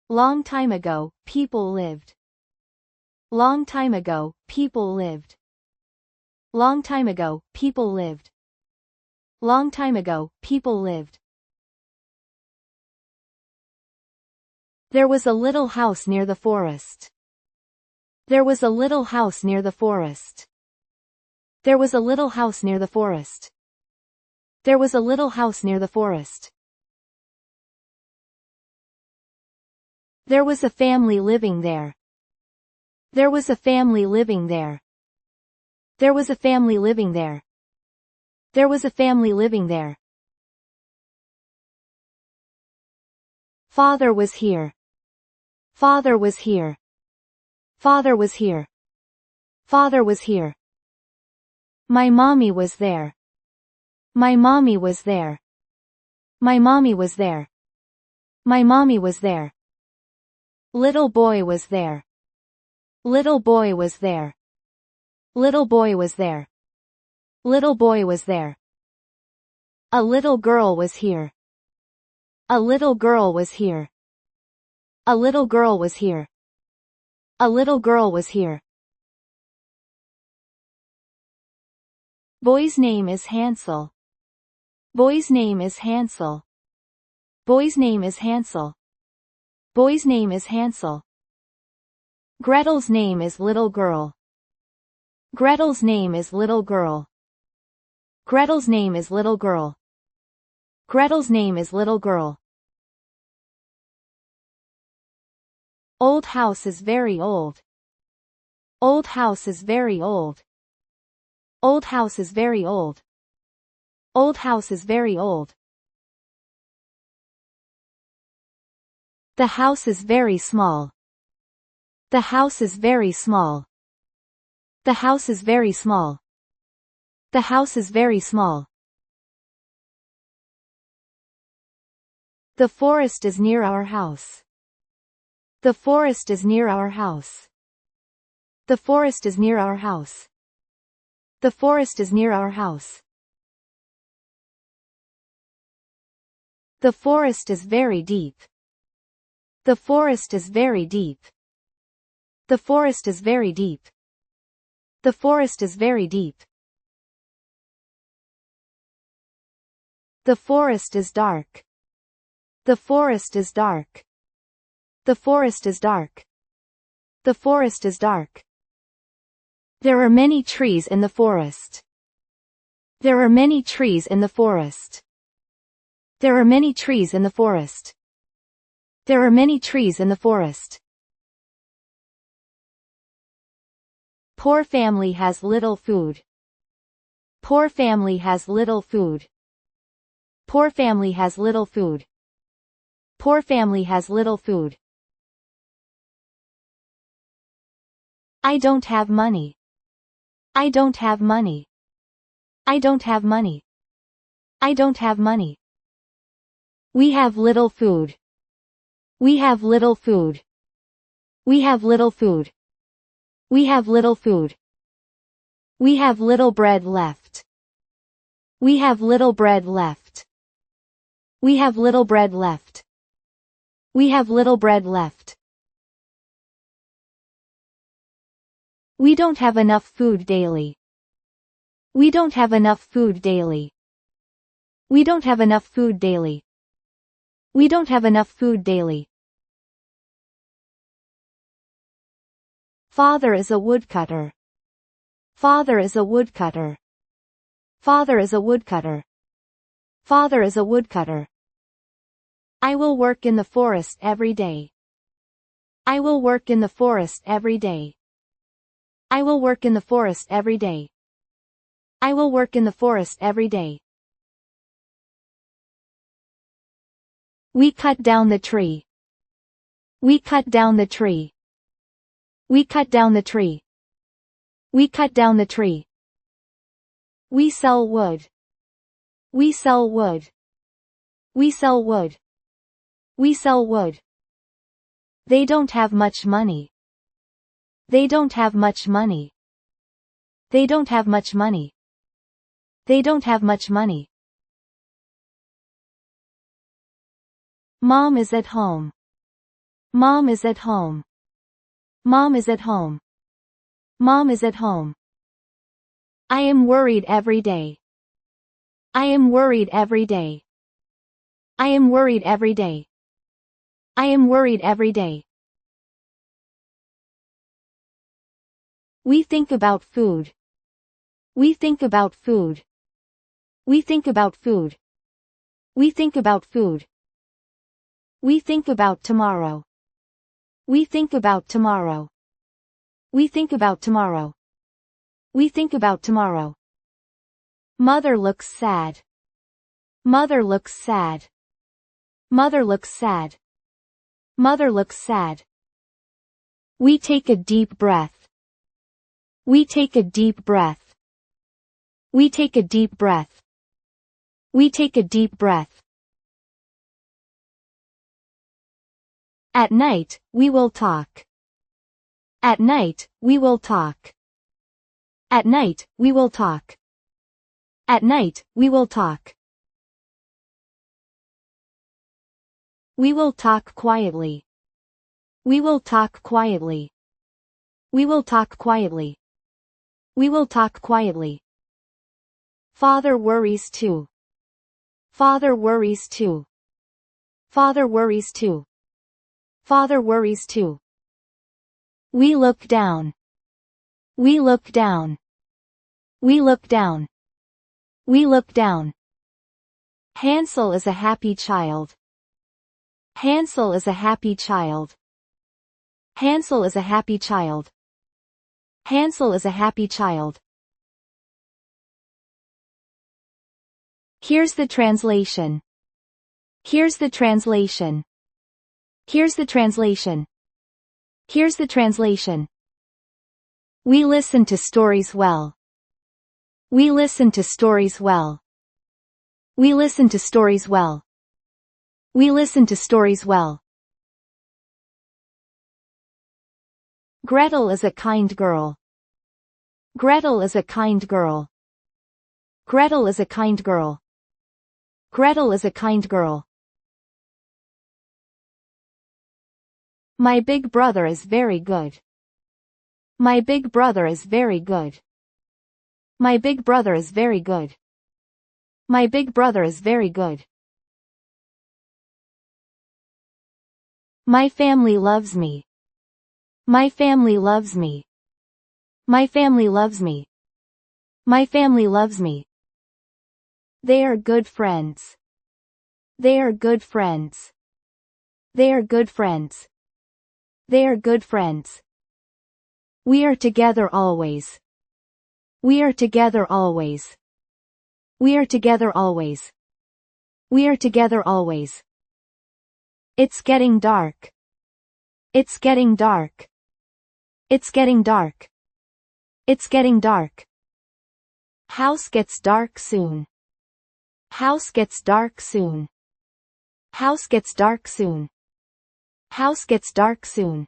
Long time ago, people lived. Long time ago, people lived. Long time ago, people lived. Long time ago, people lived. There was a little house near the forest. There was a little house near the forest. There was a little house near the forest. There was a little house near the forest. There was a family living there. There was a family living there. There was a family living there. There was a family living there. Father was here. Father was here. Father was here. Father was here. My mommy was there. My mommy was there. My mommy was there. My mommy was there. Little boy was there. Little boy was there. Little boy was there. Little boy was there. A little girl was here. A little girl was here. A little girl was here. A little girl was here. Boy's name is Hansel. Boy's name is Hansel. Boy's name is Hansel. Boy's name is Hansel. Gretel's name is little girl. Gretel's name is little girl. Gretel's name is little girl. Gretel's name is little girl. Old house is very old. Old house is very old. Old house is very old. Old house is very old. The house is very small. The house is very small. The house is very small. The house is very small. The forest is near our house. The forest is near our house. The forest is near our house. The forest is near our house. The forest is very deep. The forest is very deep. The forest is very deep. The forest is very deep. The forest is dark. The forest is dark. The forest is dark. The forest is dark. There are many trees in the forest. There are many trees in the forest. There are many trees in the forest. There are many trees in the forest. Poor family has little food. Poor family has little food. Poor family has little food. Poor family has little food. I don't have money. I don't have money. I don't have money. I don't have money. We have little food. We have little food. We have little food. We have little food. We have little bread left. We have little bread left. We have little bread left. We have little bread left. We don't have enough food daily. We don't have enough food daily. We don't have enough food daily. We don't have enough food daily. Father is a woodcutter. Father is a woodcutter. Father is a woodcutter. Father is a woodcutter. I will work in the forest every day. I will work in the forest every day. I will work in the forest every day. I will work in the forest every day. We cut down the tree. We cut down the tree. We cut down the tree. We cut down the tree. We sell wood. We sell wood. We sell wood. We sell wood. They don't have much money. They don't have much money. They don't have much money. They don't have much money. Mom is at home. Mom is at home. Mom is at home. Mom is at home. I am worried every day. I am worried every day. I am worried every day. I am worried every day. We think about food. We think about food. We think about food. We think about food. We think about tomorrow. We think about tomorrow. We think about tomorrow. We think about tomorrow. Mother looks sad. Mother looks sad. Mother looks sad. Mother looks sad. We take a deep breath. We take a deep breath. We take a deep breath. We take a deep breath. At night, we will talk. At night, we will talk. At night, we will talk. At night, we will talk. We will talk quietly. We will talk quietly. We will talk quietly. We will talk quietly. Father worries too. Father worries too. Father worries too. Father worries too. We look down. We look down. We look down. We look down. Hansel is a happy child. Hansel is a happy child. Hansel is a happy child. Hansel is a happy child. Here's the translation. Here's the translation. Here's the translation. Here's the translation. We listen to stories well. We listen to stories well. We listen to stories well. We listen to stories well. Gretel is a kind girl. Gretel is a kind girl. Gretel is a kind girl. Gretel is a kind girl. My big brother is very good. My big brother is very good. My big brother is very good. My big brother is very good. My family loves me. My family loves me. My family loves me. My family loves me. They are good friends. They are good friends. They are good friends. They are good friends. We are together always. We are together always. We are together always. We are together always. It's getting dark. It's getting dark. It's getting dark. It's getting dark. House gets dark soon. House gets dark soon. House gets dark soon. House gets dark soon.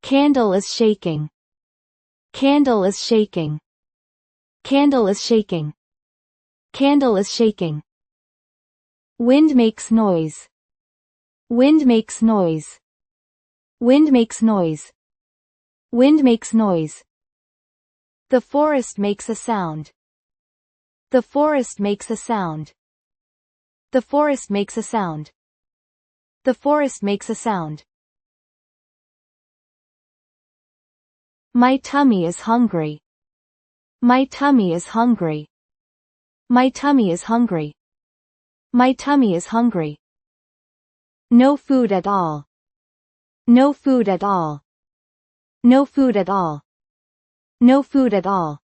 Candle is shaking. Candle is shaking. Candle is shaking. Candle is shaking. Wind makes noise. Wind makes noise. Wind makes noise. Wind makes noise. The forest makes a sound. The forest makes a sound. The forest makes a sound. The forest makes a sound. My tummy is hungry. My tummy is hungry. My tummy is hungry. My tummy is hungry. No food at all. No food at all. No food at all. No food at all.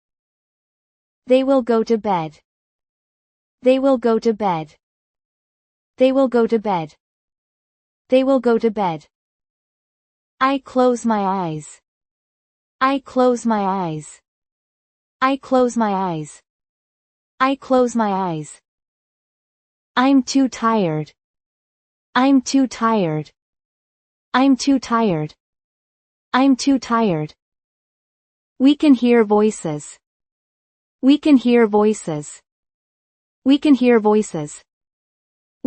They will go to bed. They will go to bed. They will go to bed. They will go to bed. I close my eyes. I close my eyes. I close my eyes. I close my eyes. I'm too tired. I'm too tired. I'm too tired. I'm too tired. We can hear voices. We can hear voices. We can hear voices.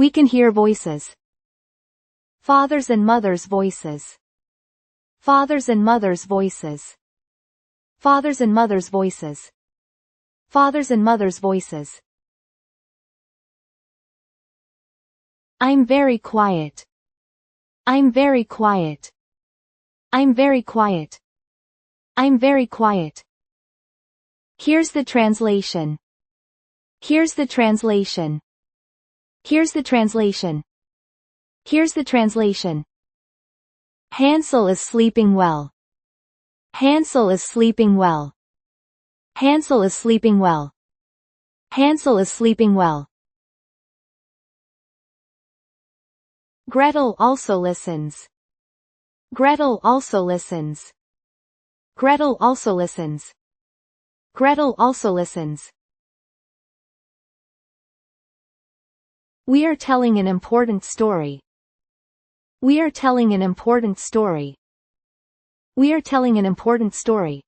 We can hear voices. Fathers and mothers' voices. Fathers and mothers' voices. Fathers and mothers' voices. Fathers and mothers' voices. I'm very quiet. I'm very quiet. I'm very quiet. I'm very quiet. Here's the translation. Here's the translation. Here's the translation. Here's the translation. Hansel is sleeping well. Hansel is sleeping well. Hansel is sleeping well. Hansel is sleeping well. Gretel also listens. Gretel also listens. Gretel also listens. Gretel also listens. We are telling an important story. We are telling an important story. We are telling an important story.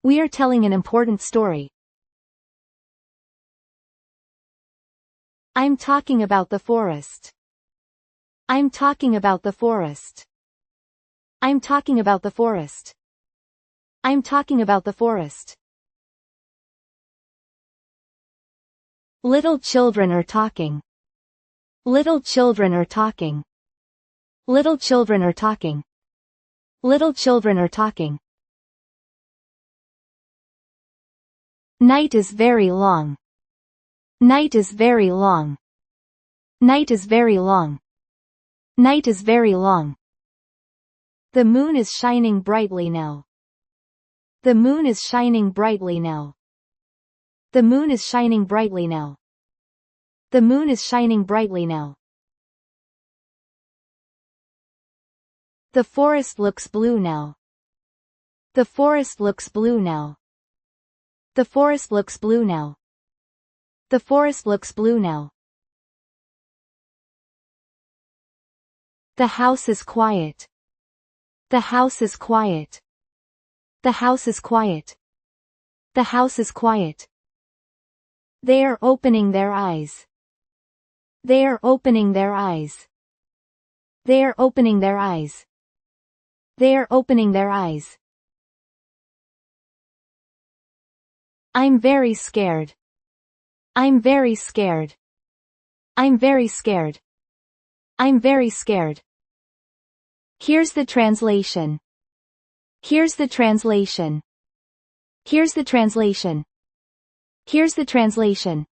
We are telling an important story. I'm talking about the forest. I'm talking about the forest. I'm talking about the forest. I'm talking about the forest. Little children are talking. Little children are talking. Little children are talking. Little children are talking. Night is very long. Night is very long. Night is very long. Night is very long. The moon is shining brightly now. The moon is shining brightly now. The moon is shining brightly now. The moon is shining brightly now. The forest looks blue now. The forest looks blue now. The forest looks blue now. The forest looks blue now. The house is quiet. The house is quiet. The house is quiet. The house is quiet. They are opening their eyes. They are opening their eyes. They are opening their eyes. They are opening their eyes. I'm very scared. I'm very scared. I'm very scared. I'm very scared. Here's the translation. Here's the translation. Here's the translation. Here's the translation.